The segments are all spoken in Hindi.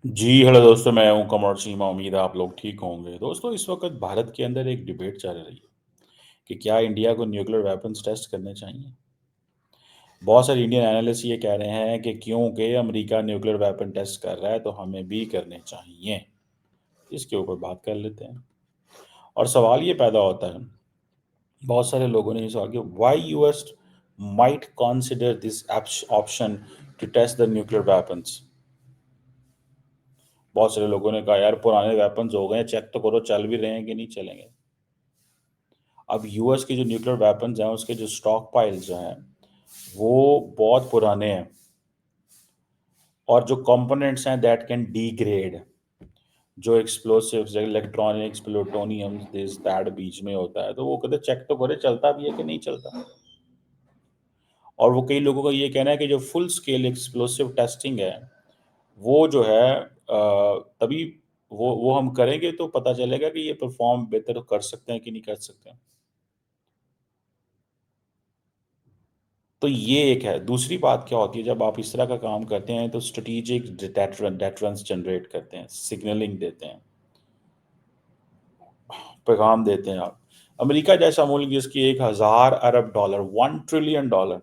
जी, हेलो दोस्तों, मैं हूँ कमर सीमा। उम्मीद है आप लोग ठीक होंगे। दोस्तों, इस वक़्त भारत के अंदर एक डिबेट चल रही है कि क्या इंडिया को न्यूक्लियर वेपन्स टेस्ट करने चाहिए। बहुत सारे इंडियन एनालिस्ट ये कह रहे हैं कि क्योंकि अमेरिका न्यूक्लियर वेपन टेस्ट कर रहा है, तो हमें भी करने चाहिए। इसके ऊपर बात कर लेते हैं। और सवाल ये पैदा होता है, बहुत सारे लोगों ने ये सवाल किया, why US might consider this option to test the nuclear weapons. बहुत सारे लोगों ने कहा, यार पुराने वेपन्स हो गए, चेक तो करो चल भी रहे हैं कि नहीं चलेंगे। अब यूएस के जो न्यूक्लियर वेपन्स हैं, उसके जो स्टॉक पाइल्स जो हैं, वो बहुत पुराने हैं। और जो कंपोनेंट्स हैं दैट कैन डिग्रेड, जो explosives, electronics, plutonium, this that बीच में होता है, तो वो कहते चेक तो करे चलता भी है कि नहीं चलता। और वो कई लोगों का ये कहना है कि जो फुल स्केल एक्सप्लोसिव टेस्टिंग है, वो जो है तभी वो हम करेंगे तो पता चलेगा कि ये परफॉर्म बेहतर कर सकते हैं कि नहीं कर सकते हैं। तो ये एक है। दूसरी बात क्या होती है, जब आप इस तरह का काम करते हैं तो स्ट्रेटेजिक डेटरेंस जनरेट करते हैं, सिग्नलिंग देते हैं, पैगाम देते हैं आप। अमेरिका जैसा मुल्क जिसकी 1,000 अरब डॉलर, $1 ट्रिलियन,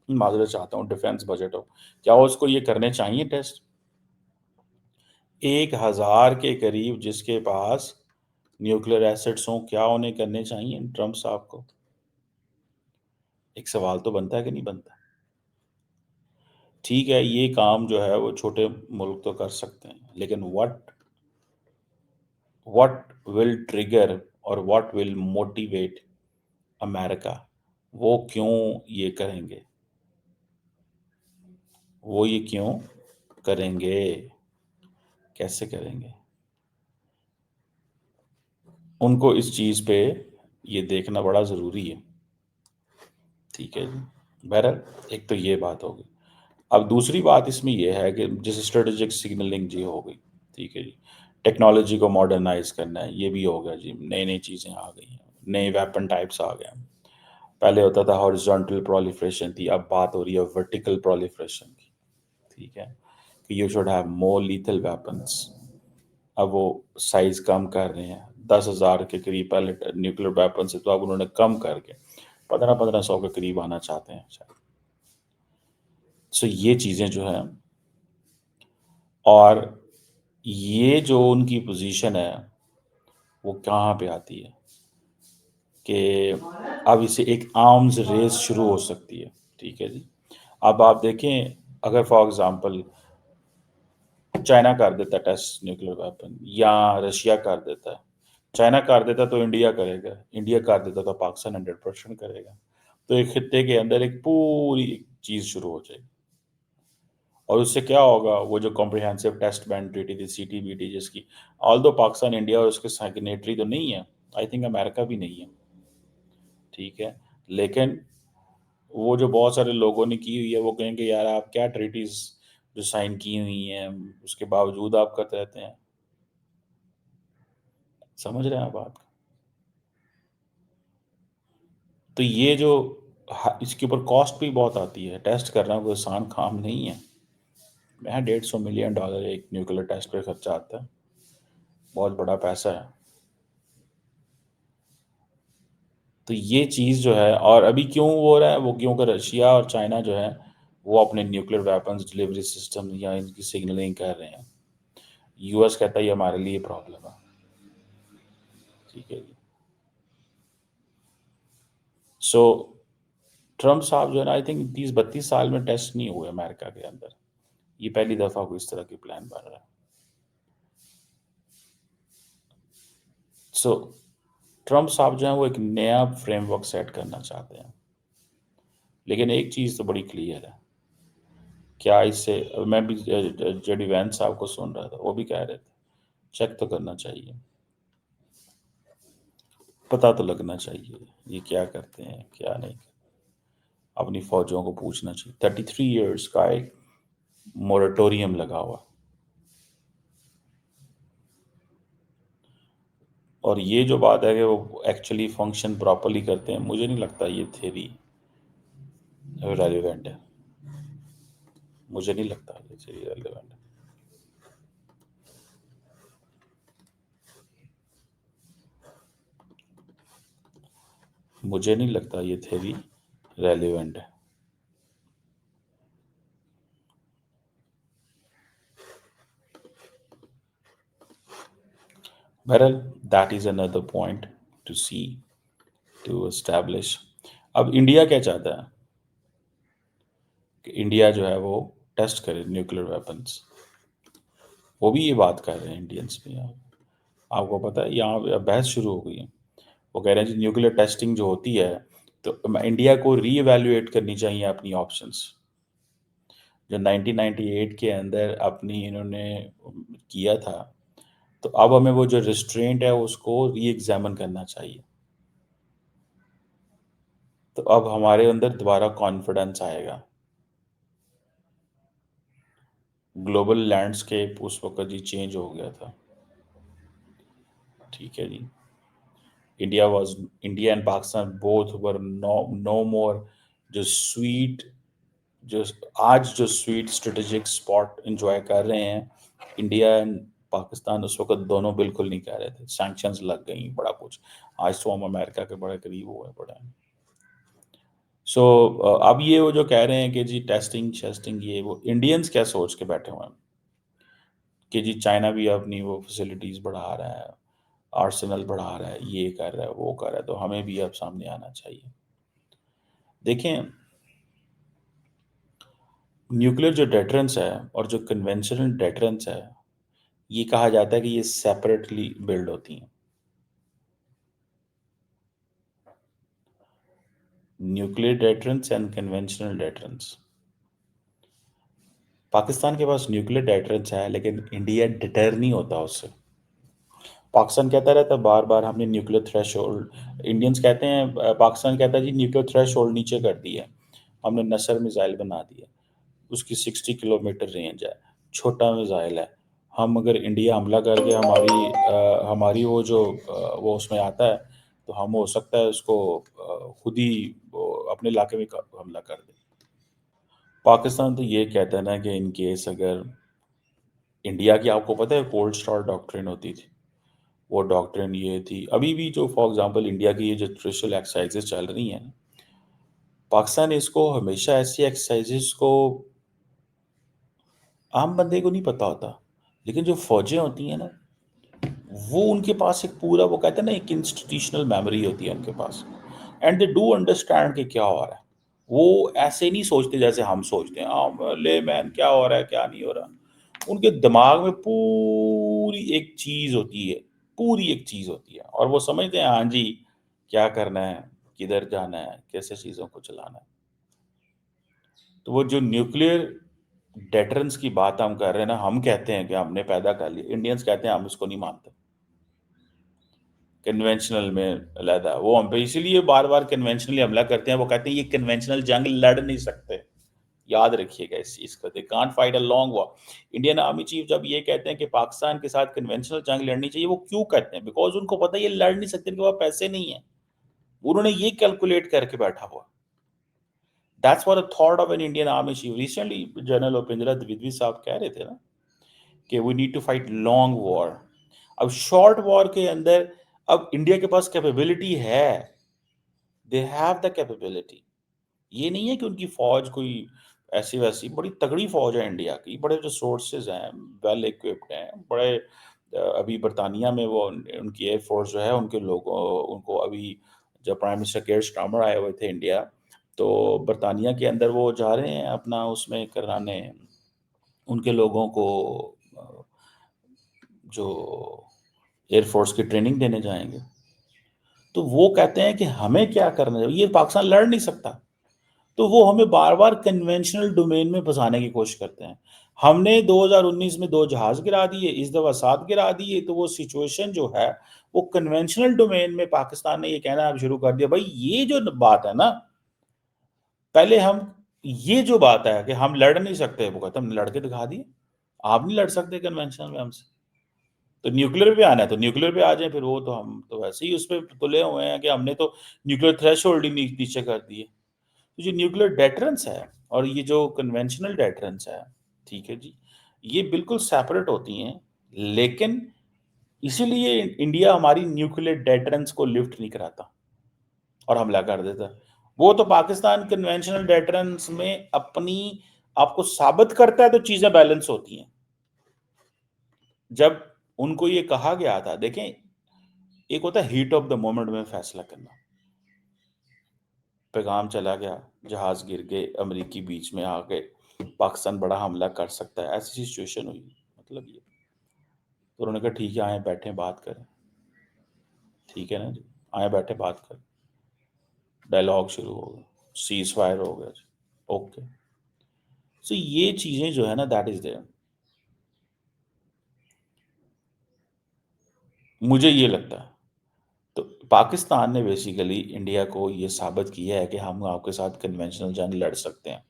माजूर चाहता हूँ, डिफेंस बजट हो, क्या उसको ये करने चाहिए टेस्ट? 1,000 के करीब जिसके पास न्यूक्लियर एसेट्स हों, क्या उन्हें करने चाहिए ट्रंप साहब को? एक सवाल तो बनता है कि नहीं बनता? ठीक है, ये काम जो है वो छोटे मुल्क तो कर सकते हैं, लेकिन व्हाट विल ट्रिगर और व्हाट विल मोटिवेट अमेरिका, वो क्यों ये करेंगे, वो ये क्यों करेंगे, कैसे करेंगे? उनको इस चीज़ पे ये देखना बड़ा ज़रूरी है। ठीक है जी। बहरहाल, एक तो ये बात होगी। अब दूसरी बात इसमें ये है कि जैसे स्ट्रेटेजिक सिग्नलिंग जी हो गई, ठीक है जी। टेक्नोलॉजी को मॉडर्नाइज करना है, ये भी हो गया जी। नई नई चीज़ें आ गई हैं, नए वेपन टाइप्स आ गए हैं। पहले होता था हॉरिजॉन्टल प्रोलिफरेशन थी, अब बात हो रही है वर्टिकल प्रोलिफरेशन की। ठीक है, कि you should have more lethal weapons. अब वो साइज कम कर रहे हैं, 10,000 के करीब पहले न्यूक्लियर वेपन से, तो अब उन्होंने कम करके 1500 के करीब आना चाहते हैं शायद। सो ये चीज़ें जो हैं, और ये जो उनकी पोजीशन है, वो कहाँ पे आती है कि अब इसे एक आर्म्स रेस शुरू हो सकती है। ठीक है जी। अब आप देखें, अगर फॉर एग्जांपल चाइना कर देता है टेस्ट न्यूक्लियर वेपन, या रशिया कर देता है। चाइना कर देता तो इंडिया करेगा, इंडिया कर देता तो पाकिस्तान 100% करेगा। तो एक खित्ते के अंदर एक पूरी चीज़ शुरू हो जाएगी। और उससे क्या होगा, वो जो कॉम्प्रिहेंसिव टेस्ट बैन ट्रीटी थी, सीटीबीटी, जिसकी ऑल दो पाकिस्तान इंडिया और उसके सिग्नेटरी तो नहीं है, आई थिंक अमेरिका भी नहीं है। ठीक है, लेकिन वो जो बहुत सारे लोगों ने की हुई है, वो कहेंगे यार आप क्या ट्रीटीज जो साइन की हुई हैं, उसके बावजूद आप करते रहते हैं। समझ रहे हैं आप बात? तो ये जो इसके ऊपर कॉस्ट भी बहुत आती है, टेस्ट करना कोई आसान काम नहीं है। यहाँ $150 मिलियन एक न्यूक्लियर टेस्ट पे खर्चा आता है, बहुत बड़ा पैसा है। तो ये चीज़ जो है, और अभी क्यों हो रहा है वो, क्योंकि रशिया और चाइना जो है वो अपने न्यूक्लियर वेपन्स डिलीवरी सिस्टम या इनकी सिग्नलिंग कर रहे हैं। यूएस कहता है ये हमारे लिए प्रॉब्लम है। ठीक है जी। सो ट्रम्प साहब जो है ना, आई थिंक 30-32 साल में टेस्ट नहीं हुए अमेरिका के अंदर। ये पहली दफ़ा कोई इस तरह की प्लान बन रहा है। सो ट्रम्प साहब जो है वो एक नया फ्रेमवर्क सेट करना चाहते हैं। लेकिन एक चीज़ तो बड़ी क्लियर है, क्या इससे, मैं भी जेडी वैंस साहब को सुन रहा था, वो भी कह रहे थे चेक तो करना चाहिए, पता तो लगना चाहिए ये क्या करते हैं क्या नहीं करते। अपनी फौजों को पूछना चाहिए। 33 ईयर्स का एक मोरेटोरियम लगा हुआ, और ये जो बात है कि वो एक्चुअली फंक्शन प्रॉपरली करते हैं, मुझे नहीं लगता ये थ्योरी रेलिवेंट है। मुझे नहीं लगता ये थ्योरी रेलिवेंट है। मुझे नहीं लगता ये थ्योरी रेलिवेंट है। बहरहाल that is another point to see, to establish. अब इंडिया क्या चाहता है कि इंडिया जो है वो टेस्ट करे न्यूक्लियर वेपन्स। वो भी ये बात कर रहे हैं इंडियंस में यहाँ। आपको पता है यहाँ पे अब बहस शुरू हो गई है। वो कह रहे हैं जी न्यूक्लियर टेस्टिंग जो होती है तो इंडिया को रीइवैल्यूएट करनी चाहिए अपनी ऑप्शंस। जो 1998 के अंदर अपनी इन्होंने किया था, तो अब हमें वो जो रिस्ट्रेंट है उसको री एग्जामिन करना चाहिए। तो अब हमारे अंदर दोबारा कॉन्फिडेंस आएगा। ग्लोबल लैंडस्केप उस वक्त जी चेंज हो गया था। ठीक है जी। India and Pakistan both were no more जो स्वीट, जो आज जो स्वीट स्ट्रेटेजिक स्पॉट एंजॉय कर रहे हैं इंडिया एंड पाकिस्तान, उस वक्त दोनों बिल्कुल नहीं कर रहे थे। सैंक्शंस लग गई, बड़ा कुछ। आज तो हम अमेरिका के बड़े करीब हुए पड़े हैं। सो अब ये वो जो कह रहे हैं कि जी टेस्टिंग शेस्टिंग, ये वो इंडियंस क्या सोच के बैठे हुए हैं कि जी चाइना भी अपनी वो फैसिलिटीज बढ़ा रहा है, आर्सेनल बढ़ा रहा है, ये कर रहा है, वो कर रहा है, तो हमें भी अब सामने आना चाहिए। देखें, न्यूक्लियर जो डेटरेंस है और जो कन्वेंशनल डेटरेंस है, ये कहा जाता है कि ये सेपरेटली बिल्ड होती हैं। Nuclear deterrence and conventional deterrence. Pakistan के पास न्यूक्लियर डेटरेंस है, लेकिन इंडिया डिटर नहीं होता उससे। पाकिस्तान कहता रहता है बार बार हमने न्यूक्लियर थ्रेशोल्ड, इंडियंस कहते हैं, पाकिस्तान कहता है जी न्यूक्लियर थ्रेशोल्ड नीचे कर दिया, हमने नसर मिसाइल बना दिया, उसकी 60 किलोमीटर रेंज है, छोटा मिसाइल है। हम अगर इंडिया हमला करके हमारी वो जो वो उसमें आता है, तो हम हो सकता है उसको खुद ही अपने इलाके में हमला कर दे। पाकिस्तान तो ये कहता है ना कि इन केस अगर इंडिया की, आपको पता है कोल्ड स्टार डॉक्ट्रिन होती थी, वो डॉक्ट्रिन ये थी। अभी भी जो फॉर एग्जांपल इंडिया की ये जो ट्रेशल एक्सरसाइजेस चल रही हैं, पाकिस्तान इसको हमेशा ऐसी एक्सरसाइजेस को, आम बंदे को नहीं पता होता, लेकिन जो फौजें होती हैं ना, वो उनके पास एक पूरा, वो कहते हैं ना, एक इंस्टीट्यूशनल मेमोरी होती है उनके पास। एंड दे डू अंडरस्टैंड कि क्या हो रहा है। वो ऐसे नहीं सोचते जैसे हम सोचते हैं, ले मैन क्या हो रहा है क्या नहीं हो रहा। उनके दिमाग में पूरी एक चीज होती है, पूरी एक चीज होती है, और वो समझते हैं हाँ जी क्या करना है, किधर जाना है, कैसे चीजों को चलाना है। तो वो जो न्यूक्लियर डेटरेंस की बात हम कर रहे हैं ना, हम कहते हैं कि हमने पैदा कर लिया, इंडियंस कहते हैं हम इसको नहीं मानते। कन्वेंशनल में अलहदा, वो हम पे इसीलिए बार बार कन्वेंशनली हमला करते हैं। वो कहते हैं ये कन्वेंशनल जंग लड़ नहीं सकते। याद रखिएगा इस चीज को, they can't fight a long war. Indian army chief जब ये कहते हैं कि पाकिस्तान के साथ कन्वेंशनल जंग लड़नी चाहिए, वो क्यों कहते हैं? बिकॉज उनको पता है ये लड़ नहीं सकते, इनके पास पैसे नहीं है। उन्होंने ये कैलकुलेट करके बैठा हुआ। That's what a thought of an Indian army chief. Recently general Upendra Dwivedi साहब कह रहे थे ना कि we need to fight long war. अब शॉर्ट वॉर के अंदर अब इंडिया के पास कैपेबिलिटी है, दे हैव द कैपेबिलिटी। ये नहीं है कि उनकी फौज कोई ऐसी वैसी, बड़ी तगड़ी फौज है इंडिया की, बड़े रिसोर्सेज हैं, वेल इक्विप्ड हैं, बड़े अभी बरतानिया में वो उनकी एयरफोर्स जो है, उनके लोगों, उनको अभी जब प्राइम मिनिस्टर केयर स्टार्मर आए हुए थे इंडिया, तो बरतानिया के अंदर वो जा रहे हैं अपना उसमें कराने उनके लोगों को जो एयरफोर्स की ट्रेनिंग देने जाएंगे। तो वो कहते हैं कि हमें क्या करना चाहिए, ये पाकिस्तान लड़ नहीं सकता, तो वो हमें बार बार कन्वेंशनल डोमेन में फंसाने की कोशिश करते हैं। हमने 2019 में 2 जहाज गिरा दिए, इस दफा 7 गिरा दिए, तो वो सिचुएशन जो है वो कन्वेंशनल डोमेन में पाकिस्तान ने ये कहना अब शुरू कर दिया, भाई ये जो बात है ना, पहले हम, ये जो बात है कि हम लड़ नहीं सकते, वो कहते हम लड़के दिखा दिए, आप नहीं लड़ सकते कन्वेंशनल में हमसे। तो न्यूक्लियर पे आना है तो न्यूक्लियर पे आ जाए, फिर वो तो हम तो वैसे ही उस पर तुले हुए हैं कि हमने तो न्यूक्लियर थ्रेशोल्ड ही नीचे कर दिए। तो जो न्यूक्लियर डेटरेंस है और ये जो कन्वेंशनल डेटरेंस है, ठीक है जी, ये बिल्कुल सेपरेट होती हैं। लेकिन इसीलिए इंडिया हमारी न्यूक्लियर डेटरेंस को लिफ्ट नहीं कराता। और हमला कर देता है। वो तो पाकिस्तान कन्वेंशनल डेटरेंस में अपनी आपको साबित करता है तो चीजें बैलेंस होती हैं। जब उनको ये कहा गया था, देखें, एक होता है हीट ऑफ द मोमेंट में फैसला करना। पैगाम चला गया, जहाज गिर गए, अमेरिकी बीच में आ गए, पाकिस्तान बड़ा हमला कर सकता है, ऐसी सिचुएशन हुई। मतलब ये तो उन्होंने कहा ठीक है, आए बैठे बात करें। ठीक है ना जी, आए बैठे बात करें, डायलॉग शुरू हो गया, सीज फायर हो गया जी। ओके। सो ये चीजें जो है ना, दैट इज देयर। मुझे ये लगता है, तो पाकिस्तान ने बेसिकली इंडिया को ये साबित किया है कि हम आपके साथ कन्वेंशनल जंग लड़ सकते हैं।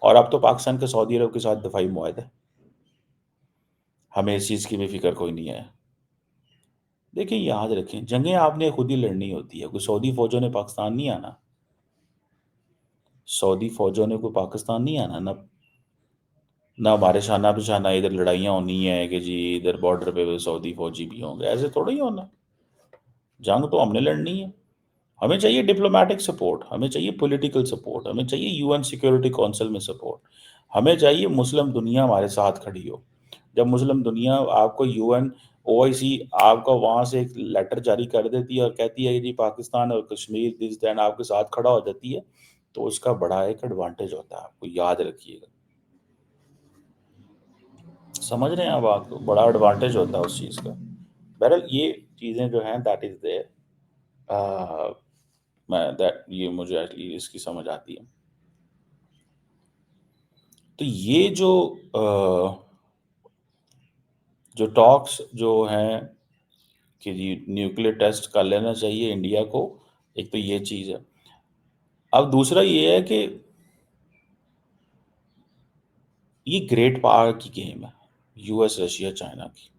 और अब तो पाकिस्तान का सऊदी अरब के साथ दफाई मुआहदा है, हमें इस चीज़ की भी फिक्र कोई नहीं है। देखिए, याद रखें, जंगें आपने खुद ही लड़नी होती है, कोई सऊदी फौजों ने पाकिस्तान नहीं आना। सऊदी फौजों ने कोई पाकिस्तान नहीं आना ना। ना हमारे शाना बिशाना इधर लड़ाइयाँ होनी है कि जी इधर बॉर्डर पे सऊदी फौजी भी होंगे, ऐसे थोड़ा ही होना। जंग तो हमने लड़नी है। हमें चाहिए डिप्लोमेटिक सपोर्ट, हमें चाहिए पॉलिटिकल सपोर्ट, हमें चाहिए यूएन सिक्योरिटी काउंसिल में सपोर्ट, हमें चाहिए मुस्लिम दुनिया हमारे साथ खड़ी हो। जब मुस्लिम दुनिया आपको यूएन ओआईसी आपका वहां से एक लेटर जारी कर देती है और कहती है कि जी पाकिस्तान और कश्मीर दिस दैन आपके साथ खड़ा हो जाती है, तो उसका बड़ा एक एडवांटेज होता है, आपको याद रखिएगा। समझ रहे हैं आप, आपको बड़ा एडवांटेज होता है उस चीज़ का। बहरहाल ये चीज़ें जो हैं दैट इज़ देयर। मैं दैट ये मुझे एक्चुअली इसकी समझ आती है। तो ये जो टॉक्स जो हैं कि जी न्यूक्लियर टेस्ट कर लेना चाहिए इंडिया को, एक तो ये चीज़ है। अब दूसरा ये है कि ये ग्रेट पावर की गेम है, यूएस रशिया चाइना की।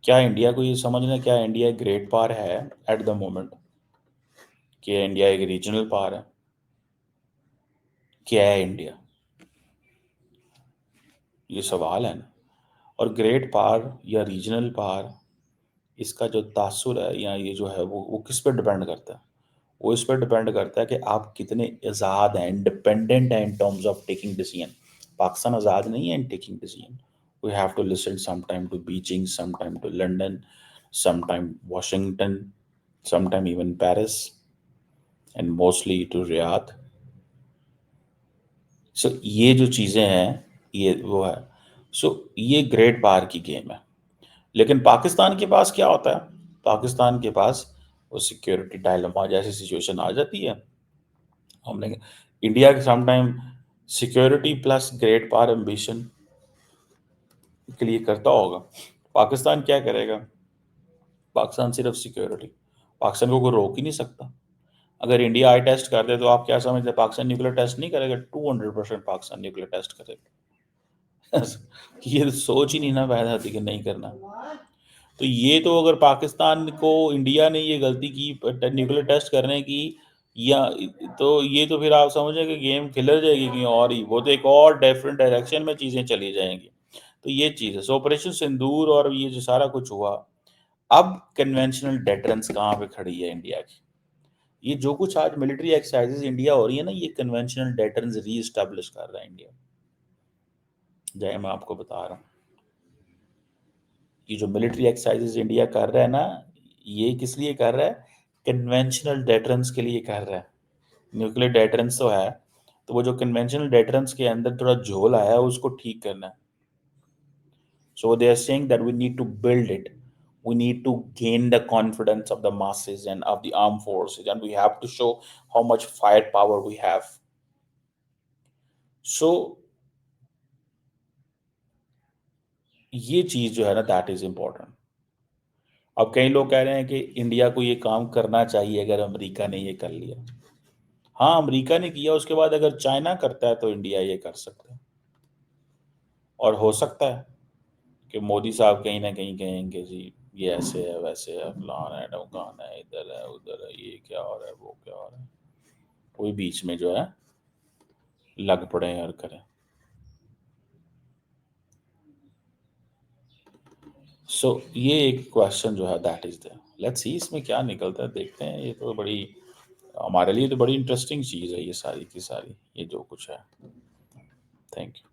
क्या इंडिया को ये समझना है, क्या इंडिया एक ग्रेट पावर है एट द मोमेंट? क्या इंडिया एक रीजनल पावर है? क्या है इंडिया? ये सवाल है ना। और ग्रेट पावर या रीजनल पावर, इसका जो तासुर है या ये जो है वो किस पे डिपेंड करता है? वो इस पर डिपेंड करता है कि आप कितने आज़ाद हैं, इंडिपेंडेंट हैं in terms of taking decision. Pakistan आज़ाद नहीं है in taking decision. We have to listen sometime to Beijing, sometime to London, sometime Washington, sometime even Paris, and mostly to Riyadh. So ये जो चीज़ें हैं, ये वो है। सो ये ग्रेट पावर की गेम है। लेकिन पाकिस्तान के पास क्या होता है? पाकिस्तान के पास वो सिक्योरिटी डायलेमा जैसी सिचुएशन आ जाती है। हमने इंडिया के sometime security plus great power ambition के लिए करता होगा। पाकिस्तान क्या करेगा? पाकिस्तान सिर्फ सिक्योरिटी। पाकिस्तान को कोई रोक ही नहीं सकता। अगर इंडिया आई टेस्ट कर दे तो आप क्या समझते हैं, पाकिस्तान न्यूक्लियर टेस्ट नहीं करेगा? 200% पाकिस्तान न्यूक्लियर टेस्ट करेगा। ये तो सोच ही नहीं ना पैदा होती कि नहीं करना। तो ये तो अगर पाकिस्तान को इंडिया ने ये गलती की न्यूक्लियर टेस्ट करने की, या तो ये तो फिर आप समझें कि गेम खिलर जाएगी कहीं और ही, वो तो एक और डिफरेंट डायरेक्शन में चीज़ें चली जाएंगी। तो ये चीज़ है। सो ऑपरेशन सिंदूर और ये जो सारा कुछ हुआ, अब कन्वेंशनल डेटरेंस कहाँ पे खड़ी है इंडिया की? ये जो कुछ आज मिलिट्री एक्सरसाइजेज इंडिया हो रही है ना, ये कन्वेंशनल डेटरेंस री एस्टेब्लिश कर रहा है इंडिया। जय, मैं आपको बता रहा हूँ, ये जो मिलिट्री एक्सरसाइजेज इंडिया कर रहा है ना, ये किस लिए कर रहा है? कन्वेंशनल डेटरेंस के लिए कर रहा है। न्यूक्लियर डेटरेंस तो है, तो वो जो कन्वेंशनल डेटरेंस के अंदर थोड़ा झोल आया है उसको ठीक करना है। So they are saying that we need to build it. We need to gain the confidence of the masses and of the armed forces, and we have to show how much firepower we have. So ये चीज जो है ना, दैट इज इम्पोर्टेंट। अब कई लोग कह रहे हैं कि इंडिया को ये काम करना चाहिए अगर अमेरिका ने ये कर लिया। हाँ, अमेरिका ने किया, उसके बाद अगर चाइना करता है तो इंडिया ये कर सकता है। और हो सकता है कि मोदी साहब कहीं ना कहीं कहेंगे जी ये ऐसे है, वैसे है, फलाना है, ढमकाना है, इधर है, उधर है, ये क्या हो रहा है, वो क्या हो रहा है। कोई बीच में जो है लग पड़े और करें। सो ये एक क्वेश्चन जो है that is there. Let's see इसमें क्या निकलता है, देखते हैं। ये तो बड़ी हमारे लिए तो बड़ी इंटरेस्टिंग चीज़ है ये सारी की सारी, ये जो कुछ है। Thank you.